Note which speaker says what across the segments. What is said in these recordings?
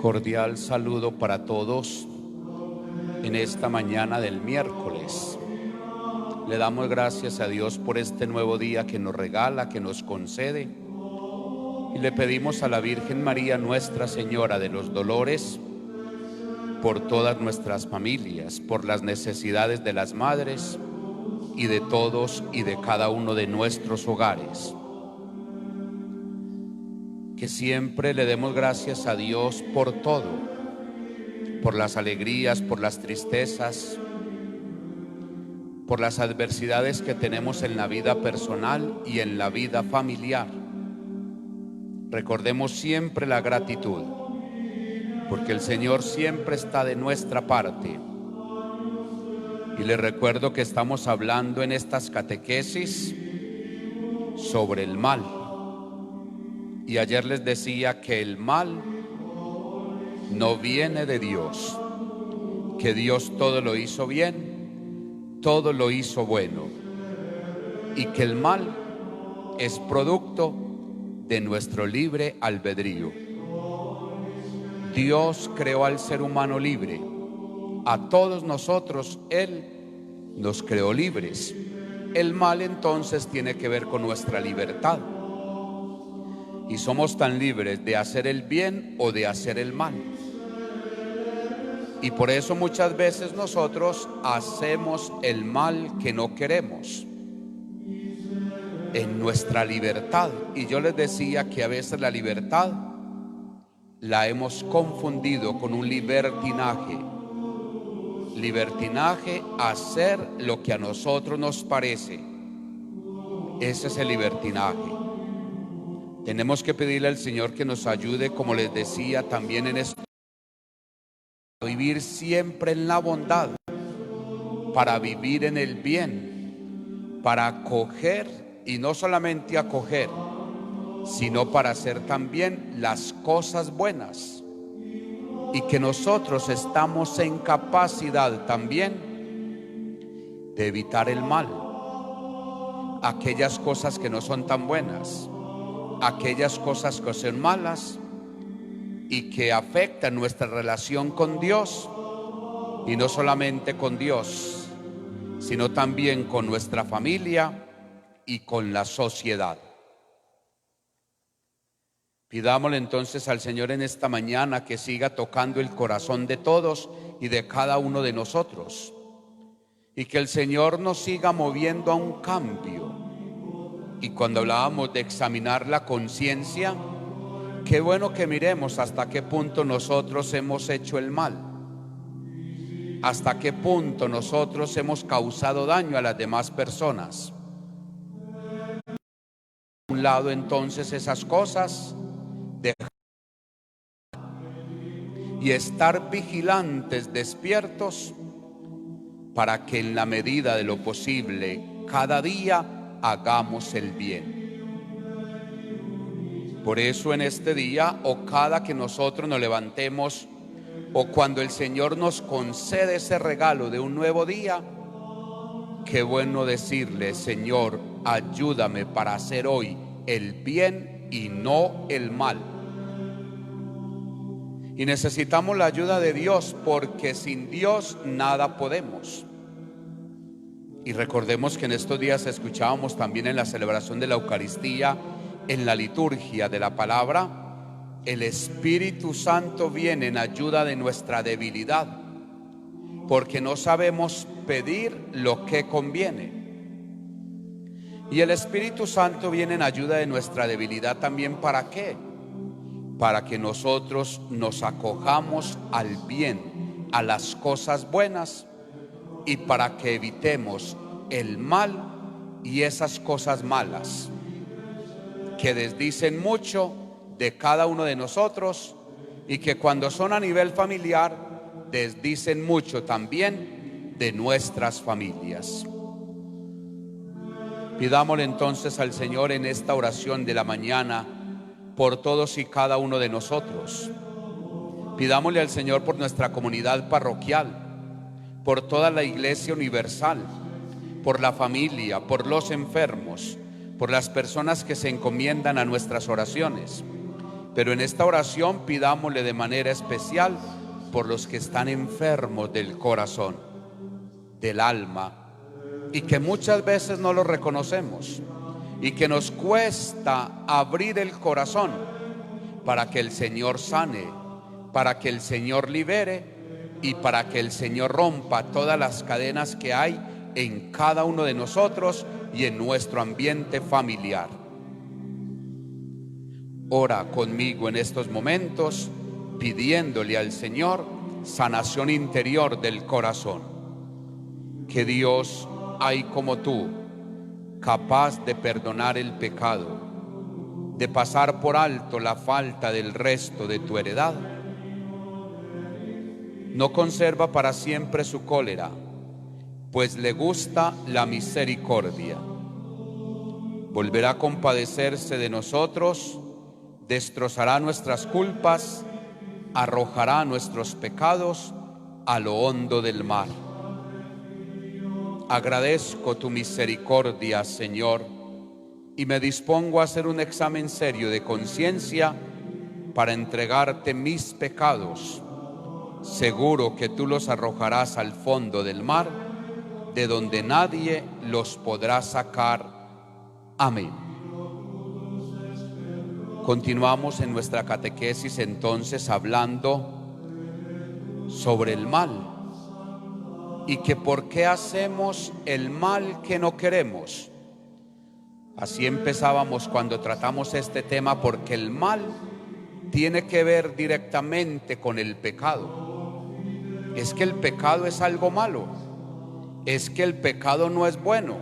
Speaker 1: Cordial saludo para todos en esta mañana del miércoles. Le damos gracias a Dios por este nuevo día que nos regala, que nos concede. Y le pedimos a la Virgen María, Nuestra Señora de los Dolores, por todas nuestras familias, por las necesidades de las madres y de todos y de cada uno de nuestros hogares. Que siempre le demos gracias a Dios por todo, por las alegrías, por las tristezas, por las adversidades que tenemos en la vida personal y en la vida familiar. Recordemos siempre la gratitud, porque el Señor siempre está de nuestra parte. Y les recuerdo que estamos hablando en estas catequesis sobre el mal. Y ayer les decía que el mal no viene de Dios, que Dios todo lo hizo bien, todo lo hizo bueno, y que el mal es producto de nuestro libre albedrío. Dios creó al ser humano libre. A todos nosotros Él nos creó libres. El mal entonces tiene que ver con nuestra libertad. Y somos tan libres de hacer el bien o de hacer el mal. Y por eso muchas veces nosotros hacemos el mal que no queremos en nuestra libertad. Y yo les decía que a veces la libertad la hemos confundido con un libertinaje. Libertinaje, hacer lo que a nosotros nos parece. Ese es el libertinaje. Tenemos que pedirle al Señor que nos ayude, como les decía también en esto, a vivir siempre en la bondad, para vivir en el bien, para acoger, y no solamente acoger, sino para hacer también las cosas buenas, y que nosotros estamos en capacidad también de evitar el mal, aquellas cosas que no son tan buenas, aquellas cosas que son malas y que afectan nuestra relación con Dios, y no solamente con Dios, sino también con nuestra familia y con la sociedad. Pidámosle entonces al Señor en esta mañana que siga tocando el corazón de todos y de cada uno de nosotros, y que el Señor nos siga moviendo a un cambio. Y cuando hablábamos de examinar la conciencia, qué bueno que miremos hasta qué punto nosotros hemos hecho el mal, hasta qué punto nosotros hemos causado daño a las demás personas. A un lado entonces esas cosas, y estar vigilantes, despiertos, para que en la medida de lo posible cada día hagamos el bien. Por eso en este día, o cada que nosotros nos levantemos, o cuando el Señor nos concede ese regalo de un nuevo día, qué bueno decirle: Señor, ayúdame para hacer hoy el bien y no el mal. Y necesitamos la ayuda de Dios, porque sin Dios nada podemos. Y recordemos que en estos días escuchábamos también en la celebración de la Eucaristía, en la liturgia de la palabra, el Espíritu Santo viene en ayuda de nuestra debilidad, porque no sabemos pedir lo que conviene. Y el Espíritu Santo viene en ayuda de nuestra debilidad también, ¿para qué? Para que nosotros nos acojamos al bien, a las cosas buenas, y para que evitemos el mal y esas cosas malas que desdicen mucho de cada uno de nosotros, y que cuando son a nivel familiar desdicen mucho también de nuestras familias. Pidámosle entonces al Señor en esta oración de la mañana por todos y cada uno de nosotros. Pidámosle al Señor por nuestra comunidad parroquial, por toda la Iglesia universal, por la familia, por los enfermos, por las personas que se encomiendan a nuestras oraciones. Pero en esta oración pidámosle de manera especial por los que están enfermos del corazón, del alma, y que muchas veces no lo reconocemos y que nos cuesta abrir el corazón para que el Señor sane, para que el Señor libere y para que el Señor rompa todas las cadenas que hay en cada uno de nosotros y en nuestro ambiente familiar. Ora conmigo en estos momentos, pidiéndole al Señor sanación interior del corazón. Que Dios hay como tú, capaz de perdonar el pecado, de pasar por alto la falta del resto de tu heredad. No conserva para siempre su cólera, pues le gusta la misericordia. Volverá a compadecerse de nosotros, destrozará nuestras culpas, arrojará nuestros pecados a lo hondo del mar. Agradezco tu misericordia, Señor, y me dispongo a hacer un examen serio de conciencia para entregarte mis pecados, seguro que tú los arrojarás al fondo del mar, de donde nadie los podrá sacar. Amén. Continuamos en nuestra catequesis entonces hablando sobre el mal y que por qué hacemos el mal que no queremos. Así empezábamos cuando tratamos este tema, porque el mal tiene que ver directamente con el pecado. Es que el pecado es algo malo, es que el pecado no es bueno,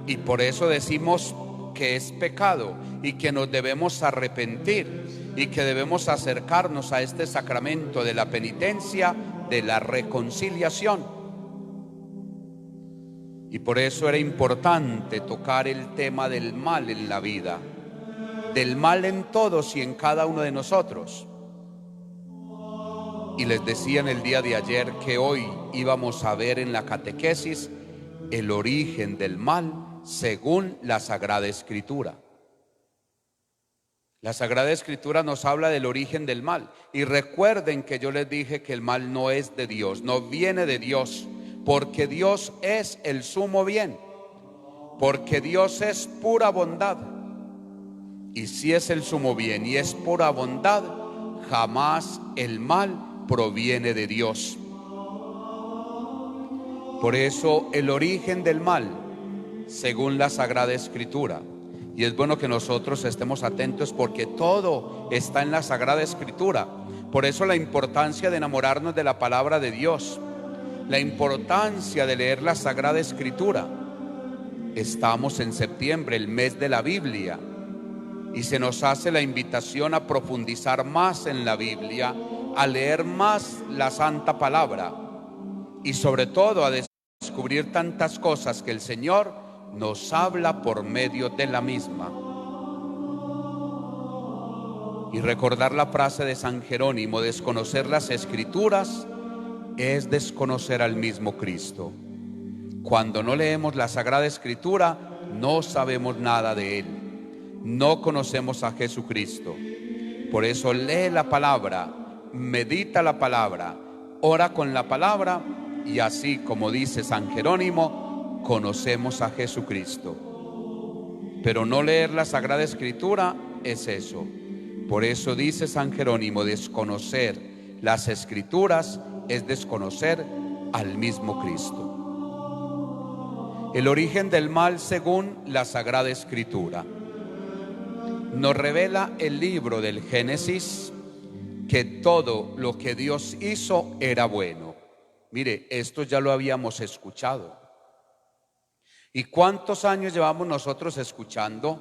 Speaker 1: y por eso decimos que es pecado y que nos debemos arrepentir y que debemos acercarnos a este sacramento de la penitencia, de la reconciliación. Y por eso era importante tocar el tema del mal en la vida, del mal en todos y en cada uno de nosotros. Y les decía en el día de ayer que hoy íbamos a ver en la catequesis el origen del mal según la Sagrada Escritura. La Sagrada Escritura nos habla del origen del mal. Y recuerden que yo les dije que el mal no es de Dios, no viene de Dios, porque Dios es el sumo bien, porque Dios es pura bondad. Y si es el sumo bien y es pura bondad, jamás el mal proviene de Dios. Por eso el origen del mal, según la Sagrada Escritura, y es bueno que nosotros estemos atentos porque todo está en la Sagrada Escritura. Por eso la importancia de enamorarnos de la palabra de Dios, la importancia de leer la Sagrada Escritura. Estamos en septiembre, el mes de la Biblia, y se nos hace la invitación a profundizar más en la Biblia, a leer más la Santa Palabra y sobre todo a descubrir tantas cosas que el Señor nos habla por medio de la misma. Y recordar la frase de San Jerónimo: desconocer las Escrituras es desconocer al mismo Cristo. Cuando no leemos la Sagrada Escritura, no sabemos nada de Él, no conocemos a Jesucristo. Por eso lee la palabra, medita la palabra, ora con la palabra, y así, como dice San Jerónimo, conocemos a Jesucristo. Pero no leer la Sagrada Escritura es eso. Por eso dice San Jerónimo: desconocer las Escrituras es desconocer al mismo Cristo. El origen del mal según la Sagrada Escritura. Nos revela el libro del Génesis que todo lo que Dios hizo era bueno. Mire, esto ya lo habíamos escuchado. ¿Y cuántos años llevamos nosotros escuchando?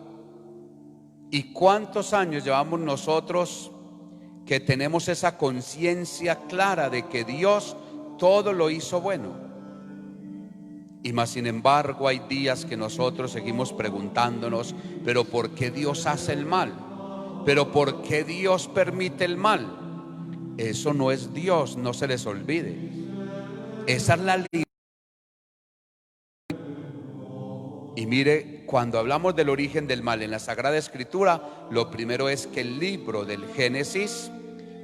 Speaker 1: ¿Y cuántos años llevamos nosotros que tenemos esa conciencia clara de que Dios todo lo hizo bueno? Y más sin embargo hay días que nosotros seguimos preguntándonos: ¿pero por qué Dios hace el mal? ¿Pero por qué Dios permite el mal? Eso no es Dios, no se les olvide. Esa es la libertad. Y mire cuando hablamos del origen del mal en la Sagrada Escritura, lo primero es que el libro del Génesis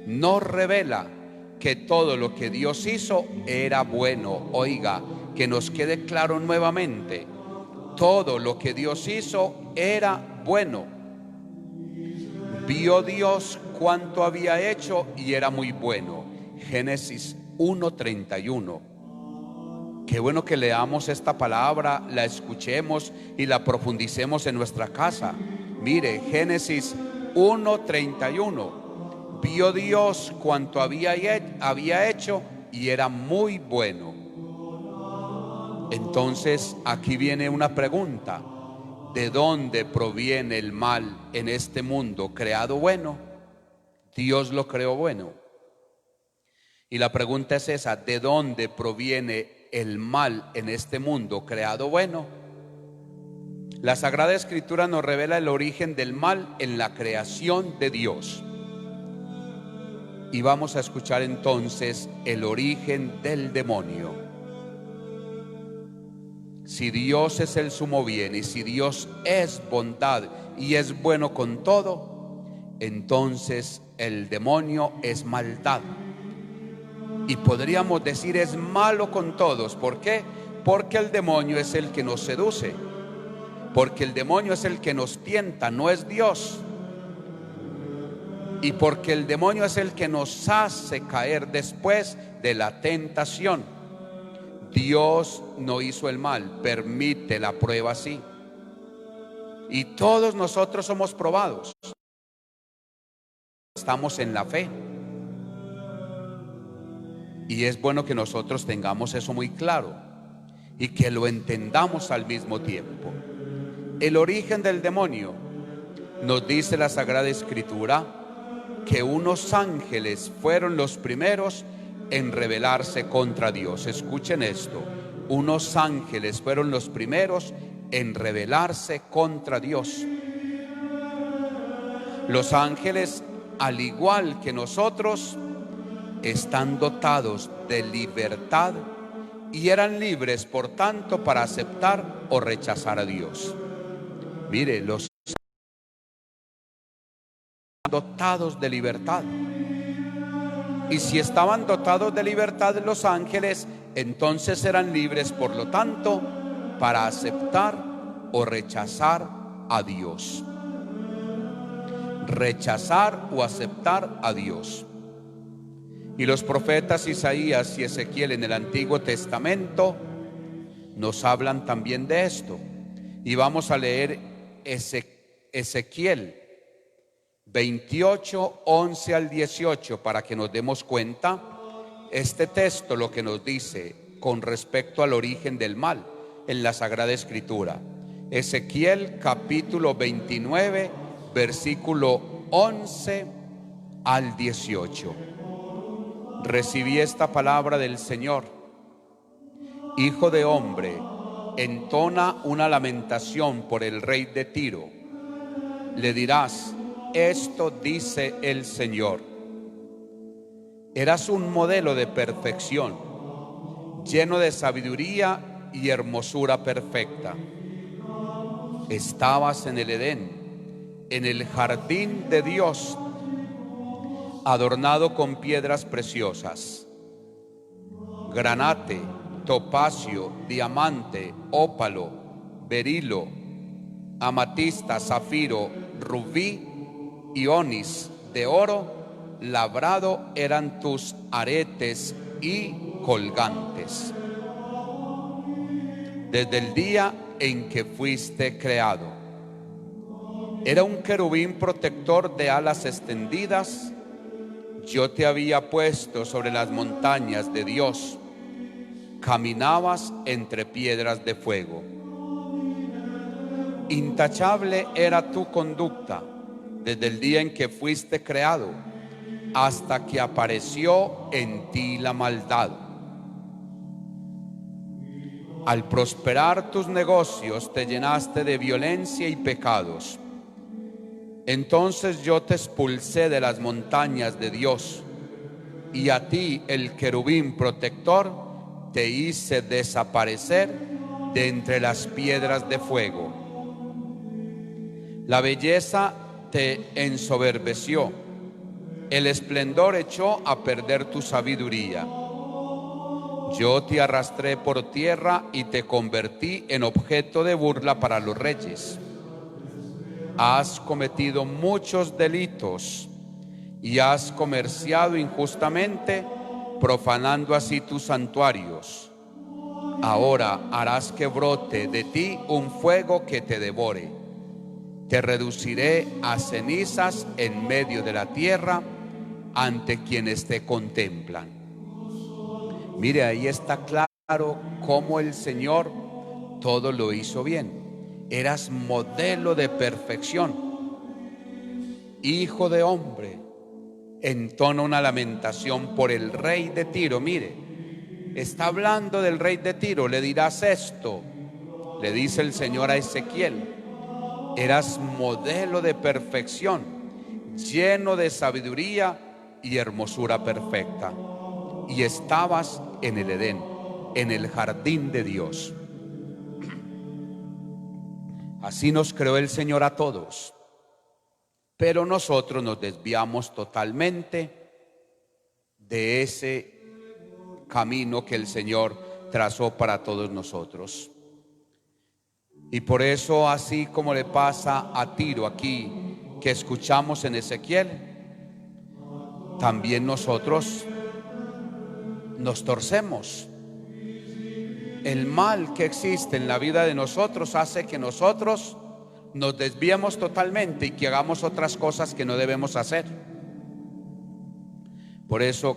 Speaker 1: nos revela que todo lo que Dios hizo era bueno. Oiga, que nos quede claro nuevamente, todo lo que Dios hizo era bueno. Vio Dios cuánto había hecho y era muy bueno. Génesis 1:31. Qué bueno que leamos esta palabra, la escuchemos y la profundicemos en nuestra casa. Mire, Génesis 1:31. Vio Dios cuanto había hecho y era muy bueno. Entonces aquí viene una pregunta: ¿de dónde proviene el mal en este mundo creado bueno? Dios lo creó bueno. Y la pregunta es esa: ¿de dónde proviene el mal en este mundo creado bueno? La Sagrada Escritura nos revela el origen del mal en la creación de Dios. Y vamos a escuchar entonces el origen del demonio. Si Dios es el sumo bien y si Dios es bondad y es bueno con todo, entonces el demonio es maldad. Y podríamos decir es malo con todos. ¿Por qué? Porque el demonio es el que nos seduce, porque el demonio es el que nos tienta, no es Dios. Y porque el demonio es el que nos hace caer después de la tentación. Dios no hizo el mal, permite la prueba así. Y todos nosotros somos probados. Estamos en la fe. Y es bueno que nosotros tengamos eso muy claro y que lo entendamos al mismo tiempo. El origen del demonio, nos dice la Sagrada Escritura que unos ángeles fueron los primeros en rebelarse contra Dios. Escuchen esto: unos ángeles fueron los primeros en rebelarse contra Dios. Los ángeles, al igual que nosotros, están dotados de libertad y eran libres, por tanto, para aceptar o rechazar a Dios. Mire, los dotados de libertad. Y si estaban dotados de libertad los ángeles, entonces eran libres, por lo tanto, para aceptar o rechazar a Dios. Rechazar o aceptar a Dios. Y los profetas Isaías y Ezequiel en el Antiguo Testamento nos hablan también de esto. Y vamos a leer Ezequiel 28, 11 al 18 para que nos demos cuenta este texto lo que nos dice con respecto al origen del mal en la Sagrada Escritura. Ezequiel capítulo 29, versículo 11 al 18. Recibí esta palabra del Señor. Hijo de hombre, entona una lamentación por el rey de Tiro. Le dirás: esto dice el Señor. Eras un modelo de perfección, lleno de sabiduría y hermosura perfecta. Estabas en el Edén, en el jardín de Dios, adornado con piedras preciosas: granate, topacio, diamante, ópalo, berilo, amatista, zafiro, rubí y onis. De oro labrado eran tus aretes y colgantes. Desde el día en que fuiste creado, era un querubín protector de alas extendidas. Yo te había puesto sobre las montañas de Dios. Caminabas entre piedras de fuego. Intachable era tu conducta desde el día en que fuiste creado hasta que apareció en ti la maldad. Al prosperar tus negocios te llenaste de violencia y pecados. Entonces yo te expulsé de las montañas de Dios, y a ti, el querubín protector, te hice desaparecer de entre las piedras de fuego. La belleza te ensoberbeció, el esplendor echó a perder tu sabiduría. Yo te arrastré por tierra y te convertí en objeto de burla para los reyes. Has cometido muchos delitos y has comerciado injustamente, profanando así tus santuarios. Ahora harás que brote de ti un fuego que te devore. Te reduciré a cenizas en medio de la tierra ante quienes te contemplan. Mire, ahí está claro cómo el Señor todo lo hizo bien. Eras modelo de perfección. Hijo de hombre, entona una lamentación por el rey de Tiro. Mire, está hablando del rey de Tiro. Le dirás esto, le dice el Señor a Ezequiel: eras modelo de perfección, lleno de sabiduría y hermosura perfecta, y estabas en el Edén, en el jardín de Dios. Así nos creó el Señor a todos, pero nosotros nos desviamos totalmente de ese camino que el Señor trazó para todos nosotros. Y por eso, así como le pasa a Tiro aquí, que escuchamos en Ezequiel, también nosotros nos torcemos. El mal que existe en la vida de nosotros hace que nosotros nos desviemos totalmente y que hagamos otras cosas que no debemos hacer. Por eso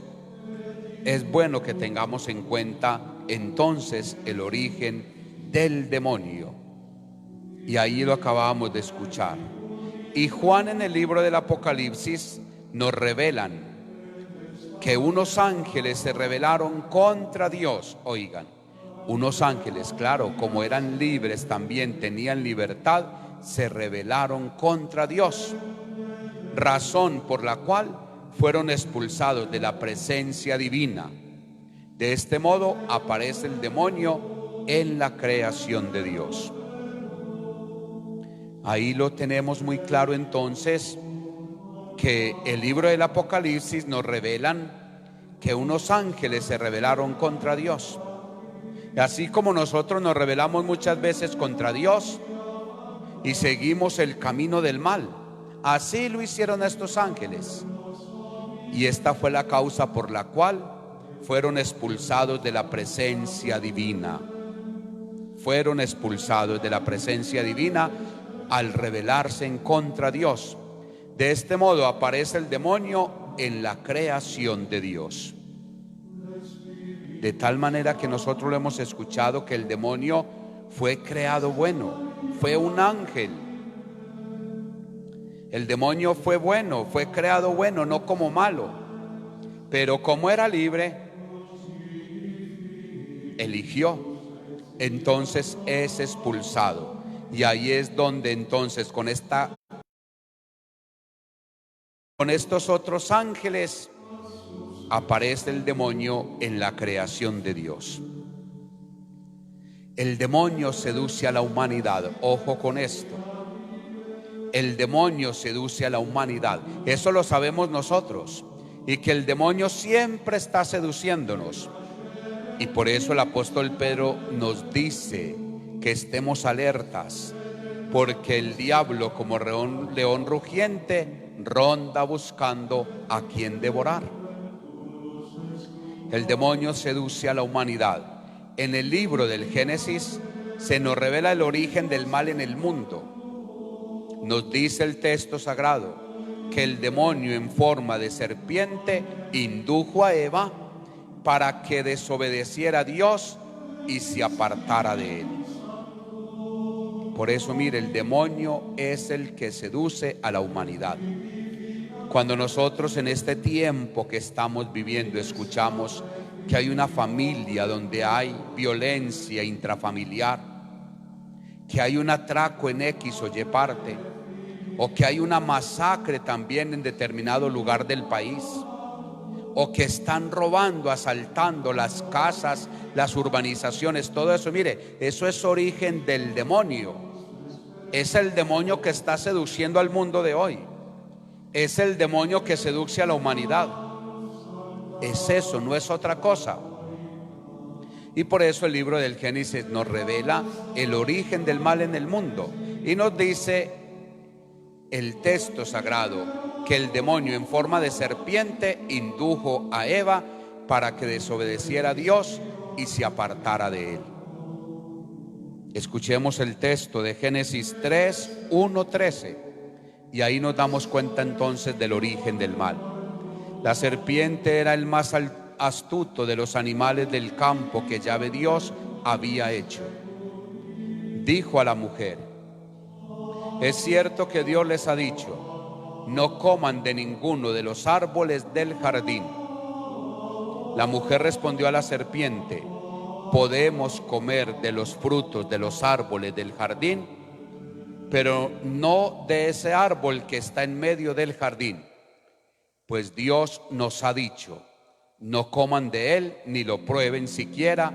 Speaker 1: es bueno que tengamos en cuenta entonces el origen del demonio. Y ahí lo acabamos de escuchar. Y Juan, en el libro del Apocalipsis, nos revelan que unos ángeles se rebelaron contra Dios. Oigan, unos ángeles, claro, como eran libres, también tenían libertad, se rebelaron contra Dios, razón por la cual fueron expulsados de la presencia divina. De este modo aparece el demonio en la creación de Dios. Ahí lo tenemos muy claro entonces, que el libro del Apocalipsis nos revelan que unos ángeles se rebelaron contra Dios. Y así como nosotros nos rebelamos muchas veces contra Dios y seguimos el camino del mal, así lo hicieron estos ángeles. Y esta fue la causa por la cual fueron expulsados de la presencia divina. Fueron expulsados de la presencia divina al rebelarse en contra de Dios. De este modo aparece el demonio en la creación de Dios. De tal manera que nosotros lo hemos escuchado, que el demonio fue creado bueno, fue un ángel. El demonio fue bueno, fue creado bueno, no como malo. Pero como era libre, eligió, entonces es expulsado. Y ahí es donde entonces con estos otros ángeles aparece el demonio en la creación de Dios. El demonio seduce a la humanidad. Ojo con esto. El demonio seduce a la humanidad. Eso lo sabemos nosotros. Y que el demonio siempre está seduciéndonos. Y por eso el apóstol Pedro nos dice que estemos alertas, porque el diablo, como león rugiente, ronda buscando a quien devorar. El demonio seduce a la humanidad. En el libro del Génesis se nos revela el origen del mal en el mundo. Nos dice el texto sagrado que el demonio en forma de serpiente indujo a Eva para que desobedeciera a Dios y se apartara de él. Por eso, mire, el demonio es el que seduce a la humanidad. Cuando nosotros en este tiempo que estamos viviendo escuchamos que hay una familia donde hay violencia intrafamiliar, que hay un atraco en X o Y parte, o que hay una masacre también en determinado lugar del país, o que están robando, asaltando las casas, las urbanizaciones, todo eso, mire, eso es origen del demonio. Es el demonio que está seduciendo al mundo de hoy. Es el demonio que seduce a la humanidad. Es eso, no es otra cosa. Y por eso el libro del Génesis nos revela el origen del mal en el mundo. Y nos dice el texto sagrado que el demonio en forma de serpiente indujo a Eva para que desobedeciera a Dios y se apartara de él. Escuchemos el texto de Génesis 3, 1, 13. Y ahí nos damos cuenta entonces del origen del mal. La serpiente era el más astuto de los animales del campo que Yahvé Dios había hecho. Dijo a la mujer: es cierto que Dios les ha dicho, no coman de ninguno de los árboles del jardín. La mujer respondió a la serpiente: podemos comer de los frutos de los árboles del jardín, pero no de ese árbol que está en medio del jardín, pues Dios nos ha dicho, no coman de él ni lo prueben siquiera,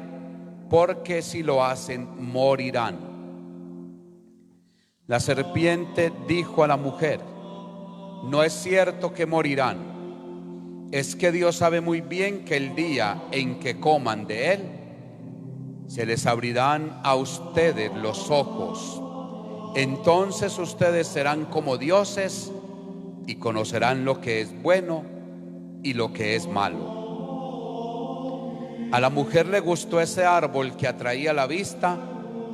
Speaker 1: porque si lo hacen morirán. La serpiente dijo a la mujer: no es cierto que morirán, es que Dios sabe muy bien que el día en que coman de él, se les abrirán a ustedes los ojos. Entonces ustedes serán como dioses y conocerán lo que es bueno y lo que es malo. A la mujer le gustó ese árbol que atraía la vista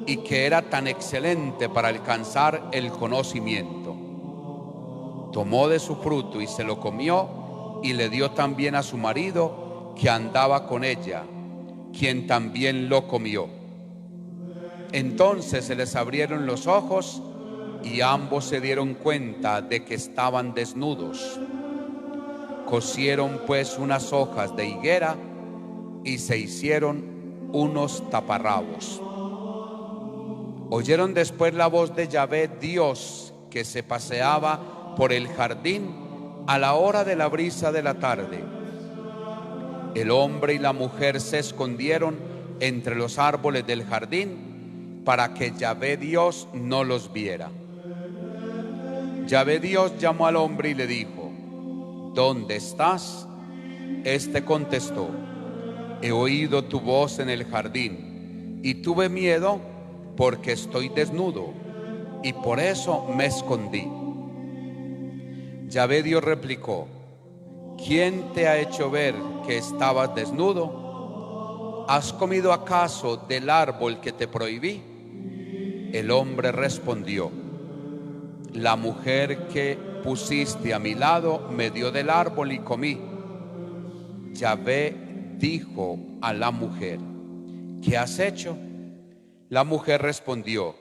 Speaker 1: y que era tan excelente para alcanzar el conocimiento. Tomó de su fruto y se lo comió y le dio también a su marido que andaba con ella, quien también lo comió. Entonces se les abrieron los ojos y ambos se dieron cuenta de que estaban desnudos. Cosieron pues unas hojas de higuera y se hicieron unos taparrabos. Oyeron después la voz de Yahvé Dios que se paseaba por el jardín a la hora de la brisa de la tarde. El hombre y la mujer se escondieron entre los árboles del jardín para que Yahvé Dios no los viera. Yahvé Dios llamó al hombre y le dijo: ¿dónde estás? Este contestó: he oído tu voz en el jardín y tuve miedo porque estoy desnudo y por eso me escondí. Yahvé Dios replicó: ¿quién te ha hecho ver que estabas desnudo? ¿Has comido acaso del árbol que te prohibí? El hombre respondió: la mujer que pusiste a mi lado me dio del árbol y comí. Yahvé dijo a la mujer: ¿qué has hecho? La mujer respondió: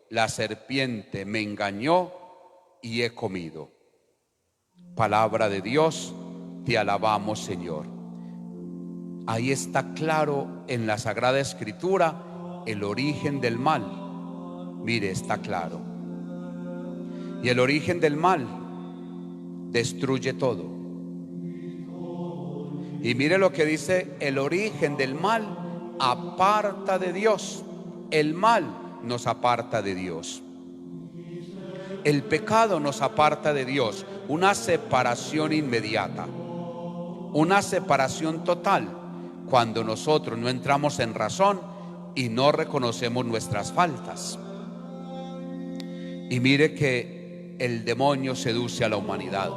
Speaker 1: la serpiente me engañó y he comido. Palabra de Dios, te alabamos, Señor. Ahí está claro en la Sagrada Escritura el origen del mal. Mire, está claro. Y el origen del mal destruye todo. Y mire lo que dice: el origen del mal aparta de Dios. El mal nos aparta de Dios. El pecado nos aparta de Dios. Una separación inmediata, una separación total, cuando nosotros no entramos en razón y no reconocemos nuestras faltas. Y mire que el demonio seduce a la humanidad,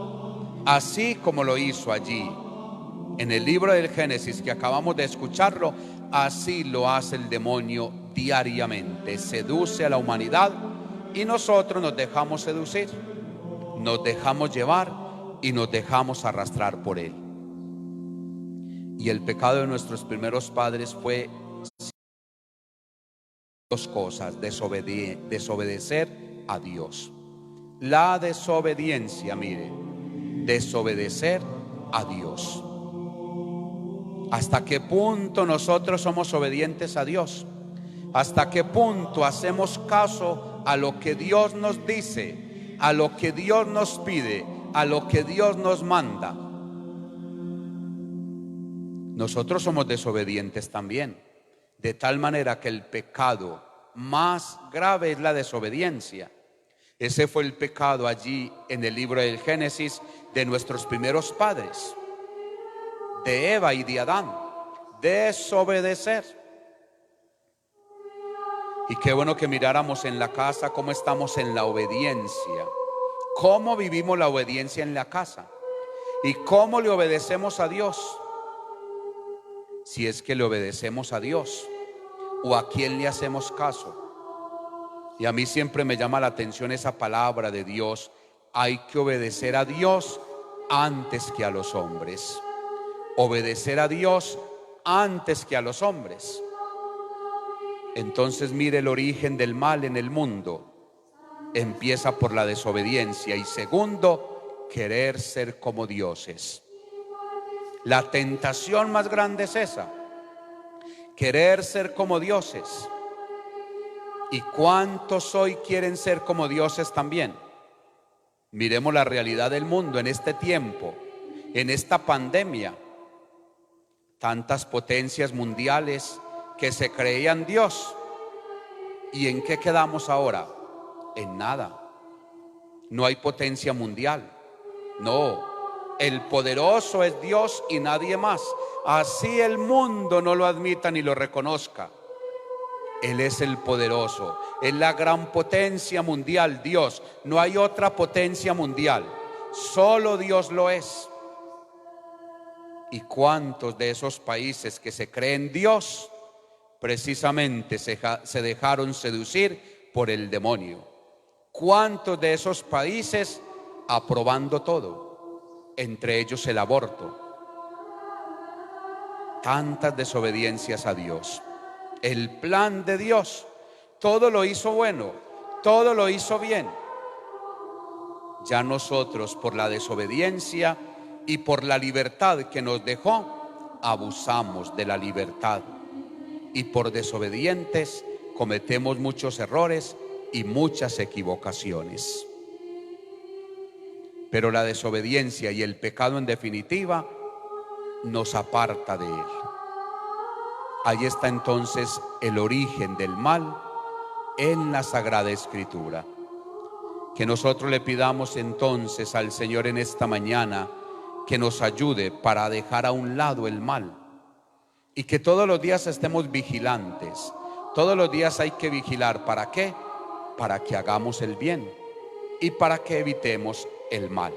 Speaker 1: así como lo hizo allí en el libro del Génesis que acabamos de escucharlo. Así lo hace el demonio diariamente, seduce a la humanidad y nosotros nos dejamos seducir, nos dejamos llevar y nos dejamos arrastrar por él. Y el pecado de nuestros primeros padres fue dos cosas: desobedecer a Dios. La desobediencia, mire, desobedecer a Dios. ¿Hasta qué punto nosotros somos obedientes a Dios? ¿Hasta qué punto hacemos caso a lo que Dios nos dice, a lo que Dios nos pide, a lo que Dios nos manda? Nosotros somos desobedientes también, de tal manera que el pecado más grave es la desobediencia. Ese fue el pecado allí en el libro del Génesis de nuestros primeros padres, de Eva y de Adán, desobedecer. Y qué bueno que miráramos en la casa cómo estamos en la obediencia, cómo vivimos la obediencia en la casa y cómo le obedecemos a Dios. Si es que le obedecemos a Dios o a quién le hacemos caso. Y a mí siempre me llama la atención esa palabra de Dios: hay que obedecer a Dios antes que a los hombres. Obedecer a Dios antes que a los hombres. Entonces mire, el origen del mal en el mundo empieza por la desobediencia y segundo, querer ser como dioses. La tentación más grande es esa, querer ser como dioses. ¿Y cuántos hoy quieren ser como dioses también? Miremos la realidad del mundo en este tiempo, en esta pandemia. Tantas potencias mundiales que se creían Dios. ¿Y en qué quedamos ahora? En nada. No hay potencia mundial. No, el poderoso es Dios y nadie más. Así el mundo no lo admita ni lo reconozca. Él es el poderoso, es la gran potencia mundial, Dios. No hay otra potencia mundial, solo Dios lo es. ¿Y cuántos de esos países que se creen Dios precisamente se dejaron seducir por el demonio? ¿Cuántos de esos países aprobando todo, entre ellos el aborto? Tantas desobediencias a Dios. El plan de Dios, todo lo hizo bueno, todo lo hizo bien. Ya nosotros, por la desobediencia y por la libertad que nos dejó, abusamos de la libertad. Y por desobedientes cometemos muchos errores y muchas equivocaciones. Pero la desobediencia y el pecado en definitiva nos aparta de Él. Ahí está entonces el origen del mal en la Sagrada Escritura. Que nosotros le pidamos entonces al Señor en esta mañana que nos ayude para dejar a un lado el mal y que todos los días estemos vigilantes. Todos los días hay que vigilar. ¿Para qué? Para que hagamos el bien y para que evitemos el mal.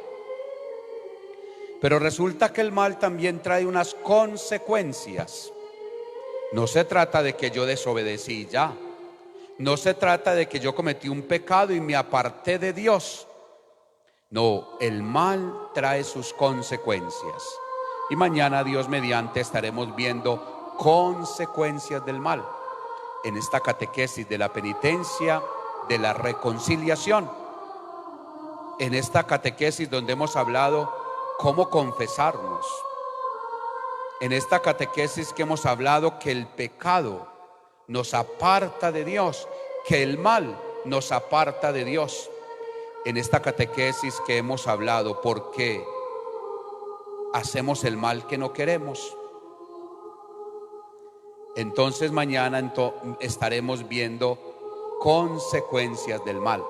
Speaker 1: Pero resulta que el mal también trae unas consecuencias. No se trata de que yo desobedecí ya. No se trata de que yo cometí un pecado y me aparté de Dios. No, el mal trae sus consecuencias. Y mañana, Dios mediante, estaremos viendo consecuencias del mal en esta catequesis de la penitencia, de la reconciliación. En esta catequesis donde hemos hablado cómo confesarnos. En esta catequesis que hemos hablado que el pecado nos aparta de Dios, que el mal nos aparta de Dios. En esta catequesis que hemos hablado por qué hacemos el mal que no queremos. Entonces mañana estaremos viendo consecuencias del mal,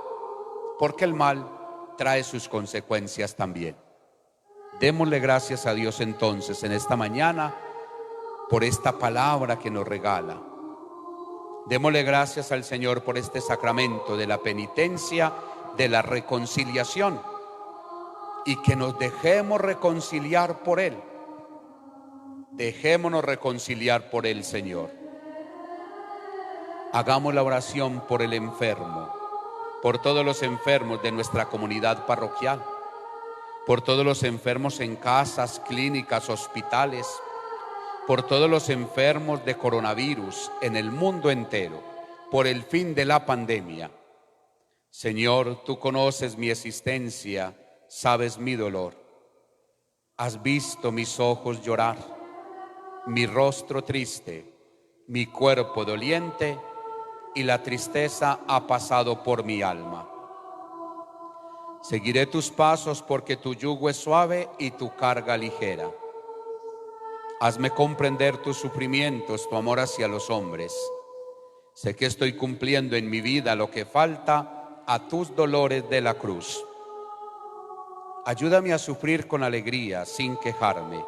Speaker 1: porque el mal trae sus consecuencias también. Démosle gracias a Dios entonces en esta mañana por esta palabra que nos regala. Démosle gracias al Señor por este sacramento de la penitencia, de la reconciliación, y que nos dejemos reconciliar por Él. Dejémonos reconciliar por el Señor. Hagamos la oración por el enfermo, por todos los enfermos de nuestra comunidad parroquial, por todos los enfermos en casas, clínicas, hospitales, por todos los enfermos de coronavirus en el mundo entero, por el fin de la pandemia. Señor, tú conoces mi existencia, sabes mi dolor. Has visto mis ojos llorar, mi rostro triste, mi cuerpo doliente, y la tristeza ha pasado por mi alma. Seguiré tus pasos porque tu yugo es suave y tu carga ligera. Hazme comprender tus sufrimientos, tu amor hacia los hombres. Sé que estoy cumpliendo en mi vida lo que falta a tus dolores de la cruz. Ayúdame a sufrir con alegría sin quejarme.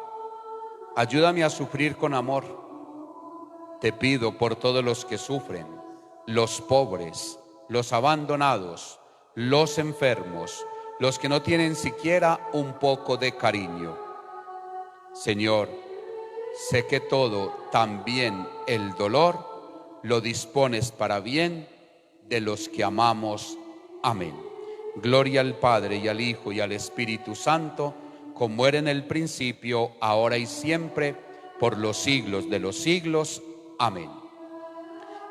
Speaker 1: Ayúdame a sufrir con amor. Te pido por todos los que sufren, los pobres, los abandonados, los enfermos, los que no tienen siquiera un poco de cariño. Señor, sé que todo, también el dolor, lo dispones para bien de los que amamos. Amén. Gloria al Padre y al Hijo y al Espíritu Santo, como era en el principio, ahora y siempre, por los siglos de los siglos. Amén.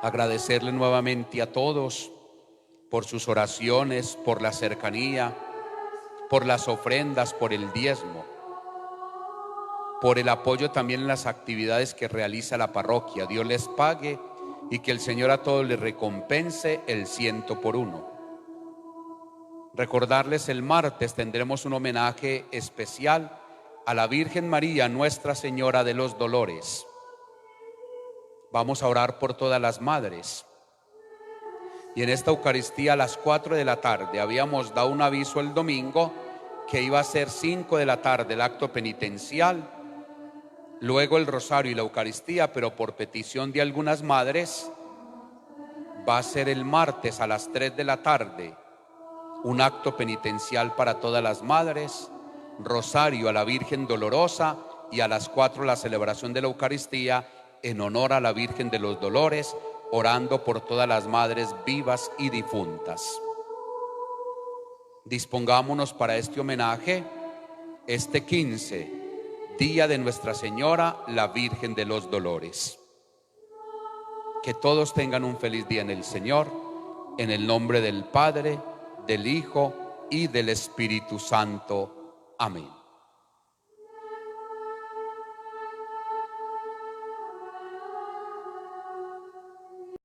Speaker 1: Agradecerle nuevamente a todos por sus oraciones, por la cercanía, por las ofrendas, por el diezmo, por el apoyo también en las actividades que realiza la parroquia. Dios les pague y que el Señor a todos les recompense el 100 por 1. Recordarles, el martes tendremos un homenaje especial a la Virgen María, Nuestra Señora de los Dolores. Vamos a orar por todas las madres. Y en esta Eucaristía a las 4 de la tarde, habíamos dado un aviso el domingo que iba a ser 5 de la tarde el acto penitencial, luego el rosario y la Eucaristía, pero por petición de algunas madres va a ser el martes a las 3 de la tarde un acto penitencial para todas las madres, rosario a la Virgen Dolorosa y a las 4 la celebración de la Eucaristía en honor a la Virgen de los Dolores, orando por todas las madres vivas y difuntas. Dispongámonos para este homenaje este 15, día de Nuestra Señora, la Virgen de los Dolores. Que todos tengan un feliz día en el Señor, en el nombre del Padre, del Hijo y del Espíritu Santo. Amén.